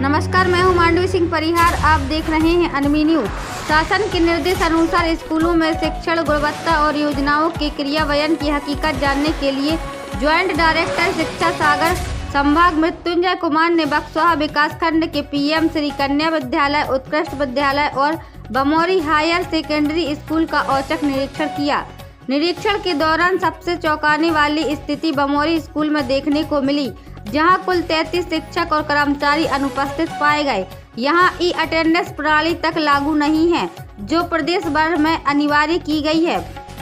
नमस्कार, मैं हूं मांडवी सिंह परिहार। आप देख रहे हैं अनमी न्यूज। शासन के निर्देश अनुसार स्कूलों में शिक्षण गुणवत्ता और योजनाओं के क्रियान्वयन की हकीकत जानने के लिए ज्वाइंट डायरेक्टर शिक्षा सागर संभाग मृत्युंजय कुमार ने बक्सवाहा विकासखंड के पीएम श्री कन्या विद्यालय, उत्कृष्ट विद्यालय और बमौरी हायर सेकेंडरी स्कूल का औचक निरीक्षण किया। निरीक्षण के दौरान सबसे चौंकाने वाली स्थिति बमौरी स्कूल में देखने को मिली, जहां कुल 33 शिक्षक और कर्मचारी अनुपस्थित पाए गए। यहां ई अटेंडेंस प्रणाली तक लागू नहीं है, जो प्रदेश भर में अनिवार्य की गई है।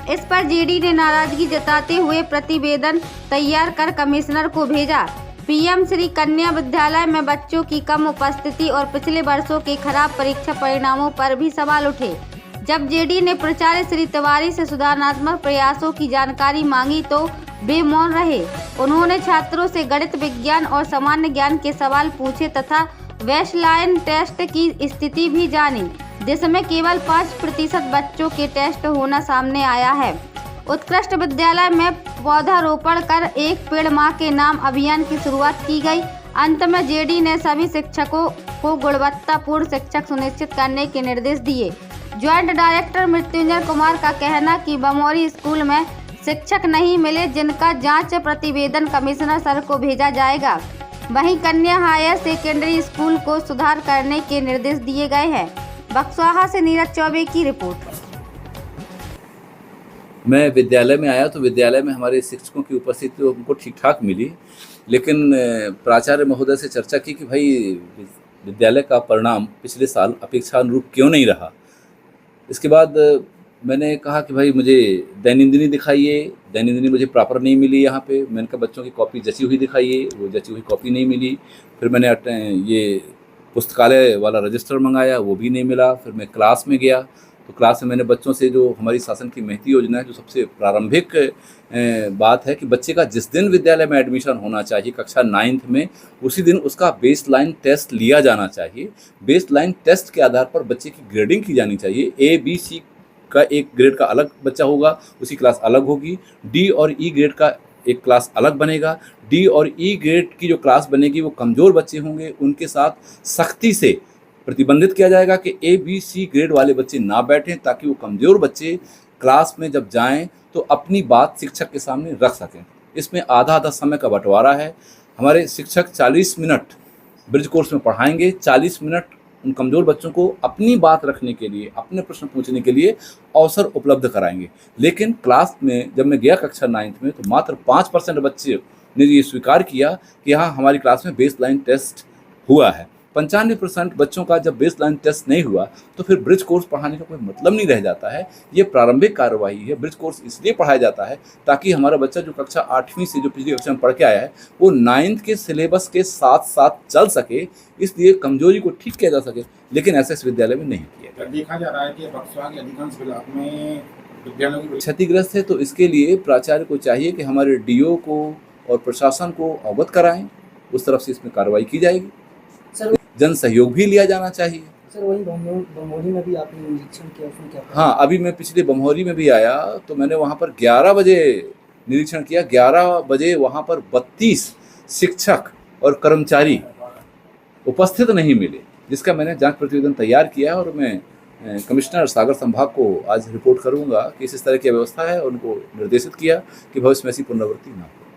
इस पर जेडी ने नाराजगी जताते हुए प्रतिवेदन तैयार कर कमिश्नर को भेजा। पीएम श्री कन्या विद्यालय में बच्चों की कम उपस्थिति और पिछले वर्षों के खराब परीक्षा परिणामों पर भी सवाल उठे। जब जेडी ने प्राचार्य श्री तिवारी से सुधारात्मक प्रयासों की जानकारी मांगी तो वे मौन रहे। उन्होंने छात्रों से गणित, विज्ञान और सामान्य ज्ञान के सवाल पूछे तथा बेसलाइन टेस्ट की स्थिति भी जानी, जिसमें केवल 5% बच्चों के टेस्ट होना सामने आया है। उत्कृष्ट विद्यालय में पौधारोपण कर एक पेड़ मां के नाम अभियान की शुरुआत की गई। अंत में जेडी ने सभी शिक्षकों को गुणवत्तापूर्ण शिक्षक सुनिश्चित करने के निर्देश दिए। ज्वाइंट डायरेक्टर मृत्युंजय कुमार का कहना कि बमौरी स्कूल में शिक्षक नहीं मिले, जिनका जांच प्रतिवेदन कमिश्नर सर को भेजा जाएगा। वहीं कन्या हायर सेकेंडरी स्कूल को सुधार करने के निर्देश दिए गए हैं। बक्सवाहा से नीरज चौबे की रिपोर्ट। मैं विद्यालय में आया तो विद्यालय में हमारे शिक्षकों की उपस्थिति उनको ठीक ठाक मिली, लेकिन प्राचार्य महोदय से चर्चा की कि भाई विद्यालय का परिणाम पिछले साल अपेक्षानुरूप क्यों नहीं रहा। इसके बाद मैंने कहा कि भाई मुझे दैनंदिनी दिखाइए। दैनंदिनी मुझे प्रॉपर नहीं मिली यहाँ पे। मैंने कहा बच्चों की कॉपी जची हुई दिखाइए, वो जची हुई कॉपी नहीं मिली। फिर मैंने ये पुस्तकालय वाला रजिस्टर मंगाया, वो भी नहीं मिला। फिर मैं क्लास में गया तो क्लास में मैंने बच्चों से, जो हमारी शासन की महती योजना है, जो सबसे प्रारंभिक बात है कि बच्चे का जिस दिन विद्यालय में एडमिशन होना चाहिए कक्षा 9th में, उसी दिन उसका बेसलाइन टेस्ट लिया जाना चाहिए। बेसलाइन टेस्ट के आधार पर बच्चे की ग्रेडिंग की जानी चाहिए। ABC का एक ग्रेड का अलग बच्चा होगा, उसकी क्लास अलग होगी। D और E ग्रेड का एक क्लास अलग बनेगा। D और E ग्रेड की जो क्लास बनेगी वो कमज़ोर बच्चे होंगे, उनके साथ सख्ती से प्रतिबंधित किया जाएगा कि ABC ग्रेड वाले बच्चे ना बैठें, ताकि वो कमज़ोर बच्चे क्लास में जब जाएं तो अपनी बात शिक्षक के सामने रख सकें। इसमें आधा समय का बंटवारा है। हमारे शिक्षक 40 मिनट ब्रिज कोर्स में पढ़ाएंगे, 40 मिनट उन कमज़ोर बच्चों को अपनी बात रखने के लिए, अपने प्रश्न पूछने के लिए अवसर उपलब्ध कराएंगे। लेकिन क्लास में जब मैं गया कक्षा 9th में तो मात्र 5% बच्चे ने ये स्वीकार किया कि हाँ हमारी क्लास में बेसलाइन टेस्ट हुआ है। 95% बच्चों का जब बेसलाइन टेस्ट नहीं हुआ तो फिर ब्रिज कोर्स पढ़ाने का कोई मतलब नहीं रह जाता है। ये प्रारंभिक कार्रवाई है। ब्रिज कोर्स इसलिए पढ़ाया जाता है ताकि हमारा बच्चा जो कक्षा 8वीं से जो पिछली कक्षा में पढ़ के आया है वो 9th के सिलेबस के साथ साथ चल सके, इसलिए कमजोरी को ठीक किया जा सके। लेकिन ऐसा इस विद्यालय में नहीं किया गया। देखा जा रहा है कि बक्सवाहा के अधिकांश ब्लॉक में विद्यालयों की क्षतिग्रस्त है, तो इसके लिए प्राचार्य को चाहिए कि हमारे DO को और प्रशासन को अवगत कराएं, उस तरफ से इसमें कार्रवाई की जाएगी। सर, जन सहयोग भी लिया जाना चाहिए। सर वही बमौरी में भी आपने निरीक्षण किया, उसमें क्या? हाँ, अभी मैं पिछले बमौरी में भी आया तो मैंने वहाँ पर 11 बजे निरीक्षण किया। 11 बजे वहाँ पर 32 शिक्षक और कर्मचारी उपस्थित नहीं मिले, जिसका मैंने जांच प्रतिवेदन तैयार किया और मैं कमिश्नर सागर संभाग को आज रिपोर्ट करूँगा कि इस तरह की व्यवस्था है। उनको निर्देशित किया कि भविष्य में ऐसी पुनरावृत्ति ना हो।